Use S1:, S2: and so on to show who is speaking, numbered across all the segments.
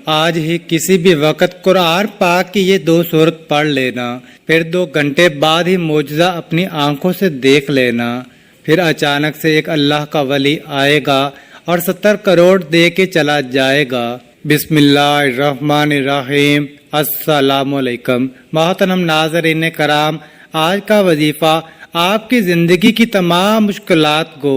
S1: آج ہی کسی بھی وقت قرآن پاک کی یہ 2 سورت پڑھ لینا، پھر 2 گھنٹے بعد ہی معجزہ اپنی آنکھوں سے دیکھ لینا۔ پھر اچانک سے ایک اللہ کا ولی آئے گا اور 70 کروڑ دے کے چلا جائے گا۔ بسم اللہ الرحمن الرحیم۔ السلام علیکم محترم ناظرین کرام، آج کا وظیفہ آپ کی زندگی کی تمام مشکلات کو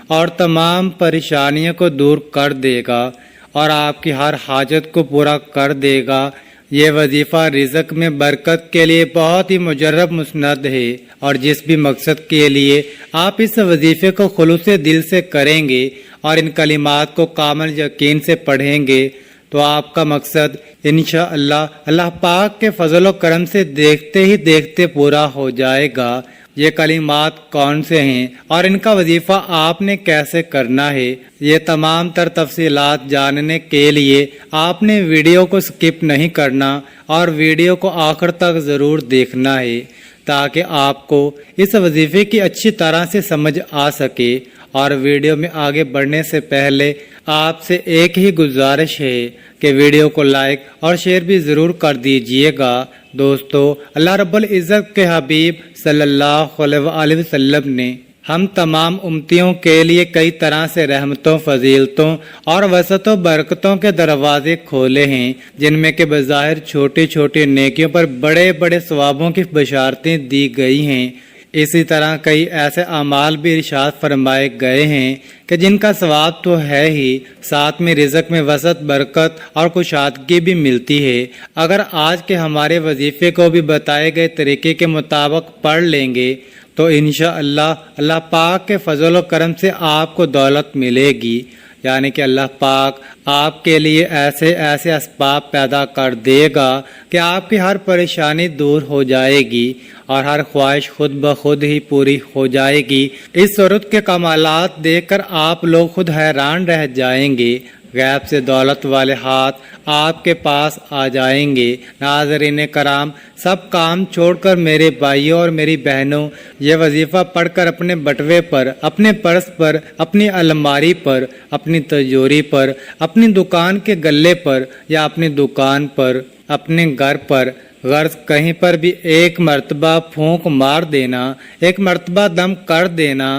S1: اور تمام پریشانیوں کو دور کر دے گا اور آپ کی ہر حاجت کو پورا کر دے گا۔ یہ وظیفہ رزق میں برکت کے لیے بہت ہی مجرب مسند ہے، اور جس بھی مقصد کے لیے آپ اس وظیفے کو خلوص دل سے کریں گے اور ان کلمات کو کامل یقین سے پڑھیں گے تو آپ کا مقصد انشاءاللہ اللہ پاک کے فضل و کرم سے دیکھتے ہی دیکھتے پورا ہو جائے گا۔ یہ کلمات کون سے ہیں اور ان کا وظیفہ آپ نے کیسے کرنا ہے، یہ تمام تر تفصیلات جاننے کے لیے آپ نے ویڈیو کو سکپ نہیں کرنا اور ویڈیو کو آخر تک ضرور دیکھنا ہے تاکہ آپ کو اس وظیفے کی اچھی طرح سے سمجھ آ سکے۔ اور ویڈیو میں آگے بڑھنے سے پہلے آپ سے ایک ہی گزارش ہے کہ ویڈیو کو لائک اور شیئر بھی ضرور کر دیجئے گا۔ دوستو، اللہ رب العزت کے حبیب صلی اللہ علیہ وآلہ وسلم نے ہم تمام امتیوں کے لیے کئی طرح سے رحمتوں، فضیلتوں اور وسعت و برکتوں کے دروازے کھولے ہیں، جن میں کہ بظاہر چھوٹی چھوٹی نیکیوں پر بڑے بڑے ثوابوں کی بشارتیں دی گئی ہیں۔ اسی طرح کئی ایسے اعمال بھی ارشاد فرمائے گئے ہیں کہ جن کا ثواب تو ہے ہی، ساتھ میں رزق میں وسعت، برکت اور کشادگی بھی ملتی ہے۔ اگر آج کے ہمارے وظیفے کو بھی بتائے گئے طریقے کے مطابق پڑھ لیں گے تو انشاءاللہ اللہ پاک کے فضل و کرم سے آپ کو دولت ملے گی، یعنی کہ اللہ پاک آپ کے لیے ایسے ایسے اسباب پیدا کر دے گا کہ آپ کی ہر پریشانی دور ہو جائے گی اور ہر خواہش خود بخود ہی پوری ہو جائے گی۔ اس صورت کے کمالات دیکھ کر آپ لوگ خود حیران رہ جائیں گے، غیب سے دولت والے ہاتھ آپ کے پاس آ جائیں گے۔ ناظرین کرام، سب کام چھوڑ کر میرے بھائیوں اور میری بہنوں یہ وظیفہ پڑھ کر اپنے بٹوے پر، اپنے پرس پر، اپنی الماری پر، اپنی تجوری پر، اپنی دکان کے گلے پر یا اپنی دکان پر، اپنے گھر پر، غرض کہیں پر بھی ایک مرتبہ پھونک مار دینا، ایک مرتبہ دم کر دینا۔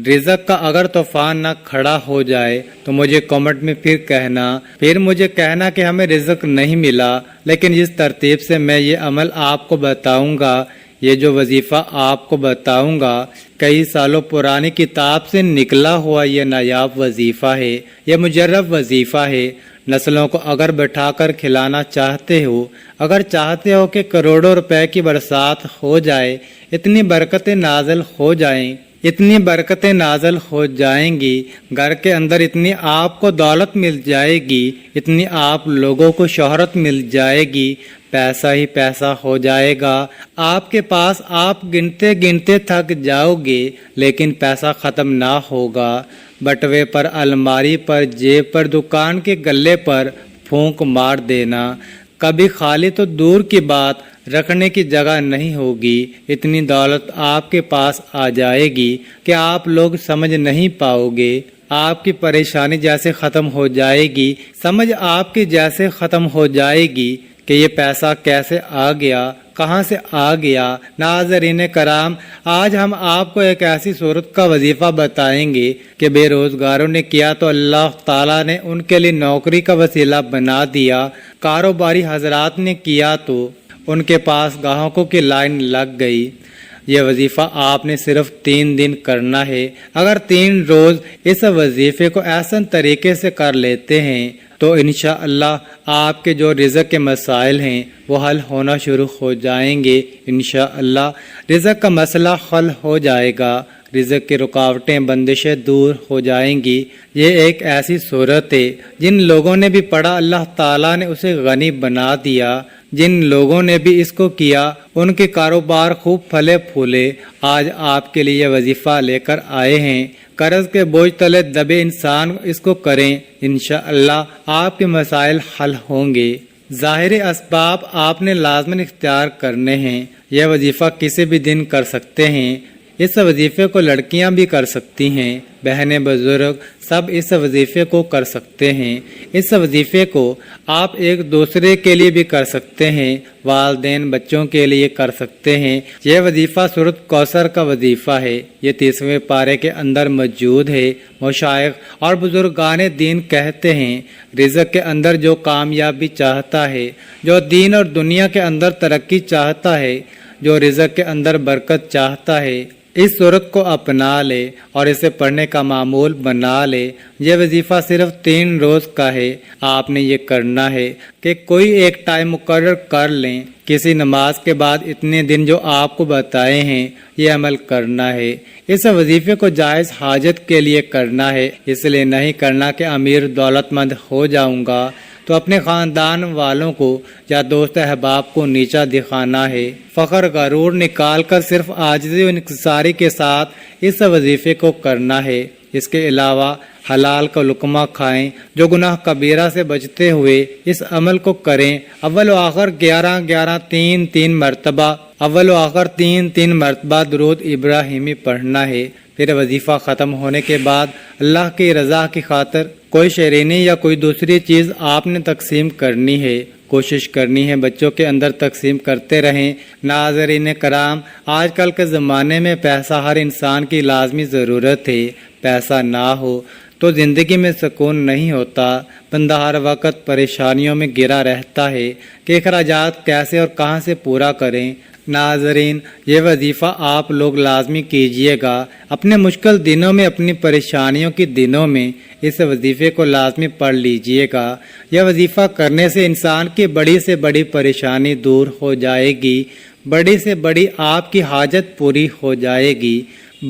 S1: رزق کا اگر طوفان نہ کھڑا ہو جائے تو مجھے کمنٹ میں پھر مجھے کہنا کہ ہمیں رزق نہیں ملا، لیکن جس ترتیب سے میں یہ عمل آپ کو بتاؤں گا، یہ جو وظیفہ آپ کو بتاؤں گا، کئی سالوں پرانی کتاب سے نکلا ہوا یہ نایاب وظیفہ ہے، یہ مجرب وظیفہ ہے۔ نسلوں کو اگر بٹھا کر کھلانا چاہتے ہو، اگر چاہتے ہو کہ کروڑوں روپے کی برسات ہو جائے، اتنی برکتیں نازل ہو جائیں، اتنی برکتیں نازل ہو جائیں گی، گھر کے اندر اتنی آپ کو دولت مل جائے گی، اتنی آپ لوگوں کو شہرت مل جائے گی، پیسہ ہی پیسہ ہو جائے گا آپ کے پاس۔ آپ گنتے گنتے تھک جاؤ گے لیکن پیسہ ختم نہ ہوگا۔ بٹوے پر، الماری پر، جیب پر، دکان کے گلے پر پھونک مار دینا، کبھی خالی تو دور کی بات رکھنے کی جگہ نہیں ہوگی، اتنی دولت آپ کے پاس آ جائے گی کہ آپ لوگ سمجھ نہیں پاؤ گے۔ آپ کی پریشانی جیسے ختم ہو جائے گی، سمجھ آپ کی جیسے ختم ہو جائے گی کہ یہ پیسہ کیسے آ گیا، کہاں سے آ گیا۔ ناظرین کرام، آج ہم آپ کو ایک ایسی صورت کا وظیفہ بتائیں گے کہ بے روزگاروں نے کیا تو اللہ تعالیٰ نے ان کے لیے نوکری کا وسیلہ بنا دیا، کاروباری حضرات نے کیا تو ان کے پاس گاہکوں کی لائن لگ گئی۔ یہ وظیفہ آپ نے صرف 3 دن کرنا ہے۔ اگر 3 روز اس وظیفے کو احسن طریقے سے کر لیتے ہیں تو انشاءاللہ آپ کے جو رزق کے مسائل ہیں وہ حل ہونا شروع ہو جائیں گے۔ انشاءاللہ رزق کا مسئلہ حل ہو جائے گا، رزق کی رکاوٹیں، بندشیں دور ہو جائیں گی۔ یہ ایک ایسی صورت ہے جن لوگوں نے بھی پڑھا اللہ تعالیٰ نے اسے غنی بنا دیا، جن لوگوں نے بھی اس کو کیا ان کے کاروبار خوب پھلے پھولے۔ آج آپ کے لیے وظیفہ لے کر آئے ہیں، قرض کے بوجھ تلے دبے انسان اس کو کریں، انشاءاللہ آپ کے مسائل حل ہوں گے۔ ظاہری اسباب آپ نے لازماً اختیار کرنے ہیں۔ یہ وظیفہ کسی بھی دن کر سکتے ہیں، اس وظیفے کو لڑکیاں بھی کر سکتی ہیں، بہنیں بزرگ سب اس وظیفے کو کر سکتے ہیں۔ اس وظیفے کو آپ ایک دوسرے کے لیے بھی کر سکتے ہیں، والدین بچوں کے لیے کر سکتے ہیں۔ یہ وظیفہ سورۃ کوثر کا وظیفہ ہے، یہ 30ویں پارے کے اندر موجود ہے۔ مشائخ اور بزرگان دین کہتے ہیں، رزق کے اندر جو کامیابی چاہتا ہے، جو دین اور دنیا کے اندر ترقی چاہتا ہے، جو رزق کے اندر برکت چاہتا ہے، اس صورت کو اپنا لے اور اسے پڑھنے کا معمول بنا لے۔ یہ وظیفہ صرف 3 روز کا ہے۔ آپ نے یہ کرنا ہے کہ کوئی ایک ٹائم مقرر کر لیں، کسی نماز کے بعد اتنے دن جو آپ کو بتائے ہیں یہ عمل کرنا ہے۔ اس وظیفے کو جائز حاجت کے لیے کرنا ہے، اس لیے نہیں کرنا کہ امیر دولت مند ہو جاؤں گا تو اپنے خاندان والوں کو یا دوست احباب کو نیچا دکھانا ہے۔ فخر غرور نکال کر صرف عاجزی و انکساری کے ساتھ اس وظیفے کو کرنا ہے۔ اس کے علاوہ حلال کا لقمہ کھائیں، جو گناہ کبیرہ سے بچتے ہوئے اس عمل کو کریں۔ اول و آخر 11 3 مرتبہ اول و آخر 3 مرتبہ درود ابراہیمی پڑھنا ہے۔ پھر وظیفہ ختم ہونے کے بعد اللہ کی رضا کی خاطر کوئی شیرینی یا کوئی دوسری چیز آپ نے تقسیم کرنی ہے، کوشش کرنی ہے بچوں کے اندر تقسیم کرتے رہیں۔ ناظرین کرام، آج کل کے زمانے میں پیسہ ہر انسان کی لازمی ضرورت ہے۔ پیسہ نہ ہو تو زندگی میں سکون نہیں ہوتا، بندہ ہر وقت پریشانیوں میں گرا رہتا ہے کہ اخراجات کیسے اور کہاں سے پورا کریں۔ ناظرین، یہ وظیفہ آپ لوگ لازمی کیجئے گا۔ اپنے مشکل دنوں میں، اپنی پریشانیوں کے دنوں میں اس وظیفے کو لازمی پڑھ لیجئے گا۔ یہ وظیفہ کرنے سے انسان کی بڑی سے بڑی پریشانی دور ہو جائے گی، بڑی سے بڑی آپ کی حاجت پوری ہو جائے گی،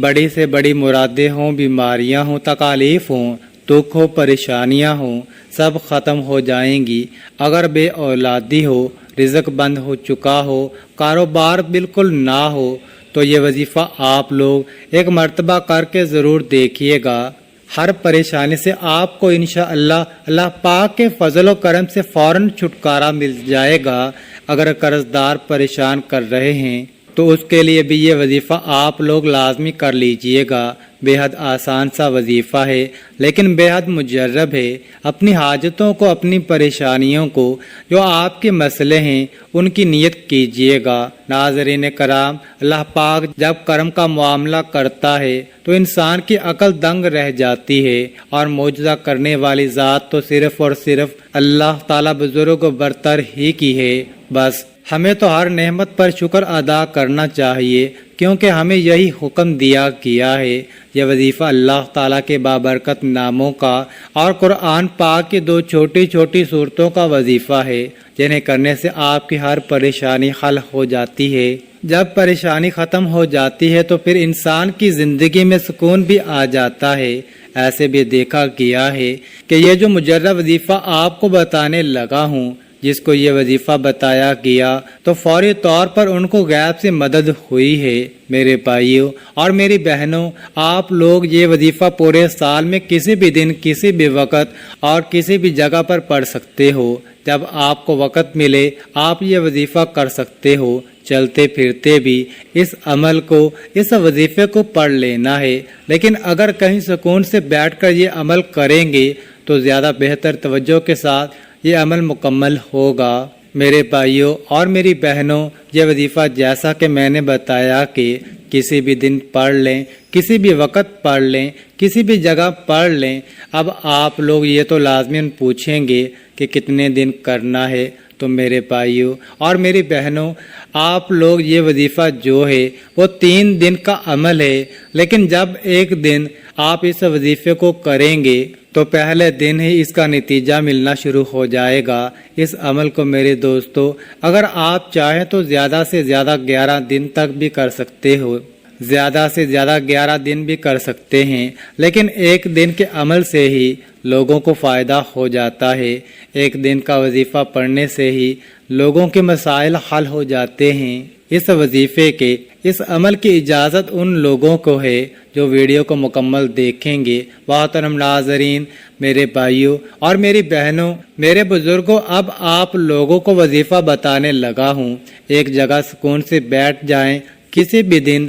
S1: بڑی سے بڑی مرادیں ہوں، بیماریاں ہوں، تکالیف ہوں، دکھ ہو، پریشانیاں ہوں، سب ختم ہو جائیں گی۔ اگر بے اولادی ہو، رزق بند ہو چکا ہو، کاروبار بالکل نہ ہو تو یہ وظیفہ آپ لوگ ایک مرتبہ کر کے ضرور دیکھیے گا۔ ہر پریشانی سے آپ کو انشاءاللہ اللہ پاک کے فضل و کرم سے فوراً چھٹکارا مل جائے گا۔ اگر قرض دار پریشان کر رہے ہیں تو اس کے لیے بھی یہ وظیفہ آپ لوگ لازمی کر لیجئے گا۔ بے حد آسان سا وظیفہ ہے لیکن بے حد مجرب ہے۔ اپنی حاجتوں کو، اپنی پریشانیوں کو، جو آپ کے مسئلے ہیں ان کی نیت کیجئے گا۔ ناظرین کرام، اللہ پاک جب کرم کا معاملہ کرتا ہے تو انسان کی عقل دنگ رہ جاتی ہے، اور معجزہ کرنے والی ذات تو صرف اور صرف اللہ تعالیٰ بزرگ و برتر ہی کی ہے۔ بس ہمیں تو ہر نعمت پر شکر ادا کرنا چاہیے، کیونکہ ہمیں یہی حکم دیا گیا ہے۔ یہ وظیفہ اللہ تعالیٰ کے بابرکت ناموں کا اور قرآن پاک کی 2 چھوٹی چھوٹی صورتوں کا وظیفہ ہے، جنہیں کرنے سے آپ کی ہر پریشانی حل ہو جاتی ہے۔ جب پریشانی ختم ہو جاتی ہے تو پھر انسان کی زندگی میں سکون بھی آ جاتا ہے۔ ایسے بھی دیکھا گیا ہے کہ یہ جو مجرب وظیفہ آپ کو بتانے لگا ہوں، جس کو یہ وظیفہ بتایا گیا تو فوری طور پر ان کو غیب سے مدد ہوئی ہے۔ میرے بھائیوں اور میری بہنوں، آپ لوگ یہ وظیفہ پورے سال میں کسی بھی دن، کسی بھی وقت اور کسی بھی جگہ پر پڑھ سکتے ہو۔ جب آپ کو وقت ملے آپ یہ وظیفہ کر سکتے ہو۔ چلتے پھرتے بھی اس عمل کو، اس وظیفے کو پڑھ لینا ہے، لیکن اگر کہیں سکون سے بیٹھ کر یہ عمل کریں گے تو زیادہ بہتر توجہ کے ساتھ یہ عمل مکمل ہوگا۔ میرے بھائیوں اور میری بہنوں، یہ وظیفہ جیسا کہ میں نے بتایا کہ کسی بھی دن پڑھ لیں، کسی بھی وقت پڑھ لیں، کسی بھی جگہ پڑھ لیں۔ اب آپ لوگ یہ تو لازماً پوچھیں گے کہ کتنے دن کرنا ہے، تو میرے بھائیوں اور میری بہنوں، آپ لوگ یہ وظیفہ جو ہے وہ 3 دن کا عمل ہے، لیکن جب ایک دن آپ اس وظیفے کو کریں گے تو پہلے دن ہی اس کا نتیجہ ملنا شروع ہو جائے گا۔ اس عمل کو میرے دوستو، اگر آپ چاہیں تو زیادہ سے زیادہ 11 دن تک بھی کر سکتے ہو، زیادہ سے زیادہ 11 دن بھی کر سکتے ہیں، لیکن ایک دن کے عمل سے ہی لوگوں کو فائدہ ہو جاتا ہے۔ ایک دن کا وظیفہ پڑھنے سے ہی لوگوں کے مسائل حل ہو جاتے ہیں۔ اس وظیفے کے، اس عمل کی اجازت ان لوگوں کو ہے جو ویڈیو کو مکمل دیکھیں گے۔ محترم ناظرین، میرے بھائیوں اور میری بہنوں، میرے بزرگوں، اب آپ لوگوں کو وظیفہ بتانے لگا ہوں۔ ایک جگہ سکون سے بیٹھ جائیں، کسی بھی دن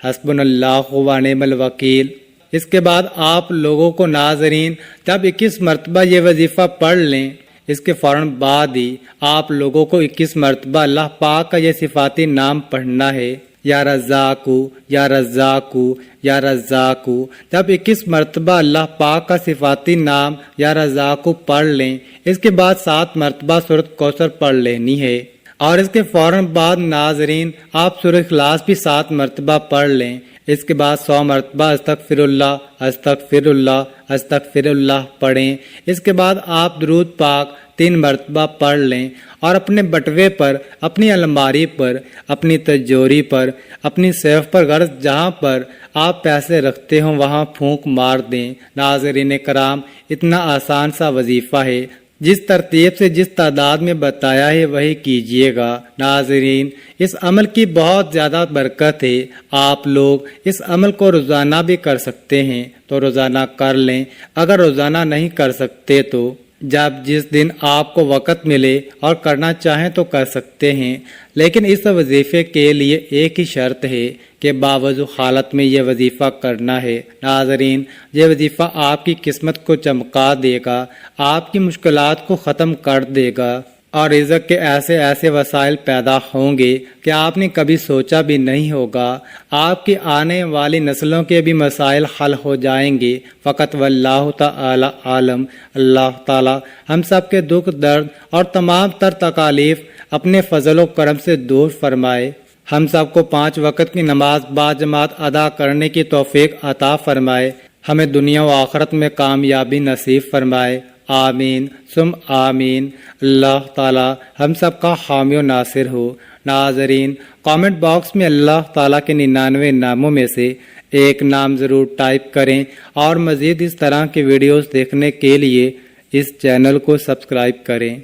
S1: حسبناللہ و نعم الوکیل۔ اس کے بعد آپ لوگوں کو ناظرین جب 21 مرتبہ یہ وظیفہ پڑھ لیں، اس کے فوراً بعد ہی آپ لوگوں کو 21 مرتبہ اللہ پاک کا یہ صفاتی نام پڑھنا ہے، یا رزاقو یا رزاقو یا رزاقو۔ جب 21 مرتبہ اللہ پاک کا صفاتی نام یا رزاقو پڑھ لیں، اس کے بعد 7 مرتبہ سورۃ کوثر پڑھ لینی ہے، اور اس کے فوراً بعد ناظرین آپ سورۃ اخلاص بھی 7 مرتبہ پڑھ لیں۔ اس کے بعد 100 مرتبہ استغفر اللہ استغفر اللہ استغفر اللہ پڑھیں۔ اس کے بعد آپ درود پاک 3 مرتبہ پڑھ لیں، اور اپنے بٹوے پر، اپنی الماری پر، اپنی تجوری پر، اپنی سیف پر، غرض جہاں پر آپ پیسے رکھتے ہوں وہاں پھونک مار دیں۔ ناظرین کرام، اتنا آسان سا وظیفہ ہے، جس ترتیب سے جس تعداد میں بتایا ہے وہی کیجئے گا۔ ناظرین، اس عمل کی بہت زیادہ برکت ہے، آپ لوگ اس عمل کو روزانہ بھی کر سکتے ہیں تو روزانہ کر لیں، اگر روزانہ نہیں کر سکتے تو جب جس دن آپ کو وقت ملے اور کرنا چاہیں تو کر سکتے ہیں، لیکن اس وظیفے کے لیے ایک ہی شرط ہے کہ باوضو حالت میں یہ وظیفہ کرنا ہے۔ ناظرین، یہ وظیفہ آپ کی قسمت کو چمکا دے گا، آپ کی مشکلات کو ختم کر دے گا، اور رزق کے ایسے ایسے وسائل پیدا ہوں گے کہ آپ نے کبھی سوچا بھی نہیں ہوگا۔ آپ کی آنے والی نسلوں کے بھی مسائل حل ہو جائیں گے۔ فقط واللہ تعالی عالم۔ اللہ تعالی ہم سب کے دکھ درد اور تمام تر تکالیف اپنے فضل و کرم سے دور فرمائے، ہم سب کو 5 وقت کی نماز باجماعت ادا کرنے کی توفیق عطا فرمائے، ہمیں دنیا و آخرت میں کامیابی نصیب فرمائے، آمین ثم آمین۔ اللہ تعالی ہم سب کا حامی و ناصر ہو۔ ناظرین، کامنٹ باکس میں اللہ تعالیٰ کے 99 ناموں میں سے ایک نام ضرور ٹائپ کریں، اور مزید اس طرح کی ویڈیوز دیکھنے کے لیے اس چینل کو سبسکرائب کریں۔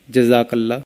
S1: جزاک اللہ۔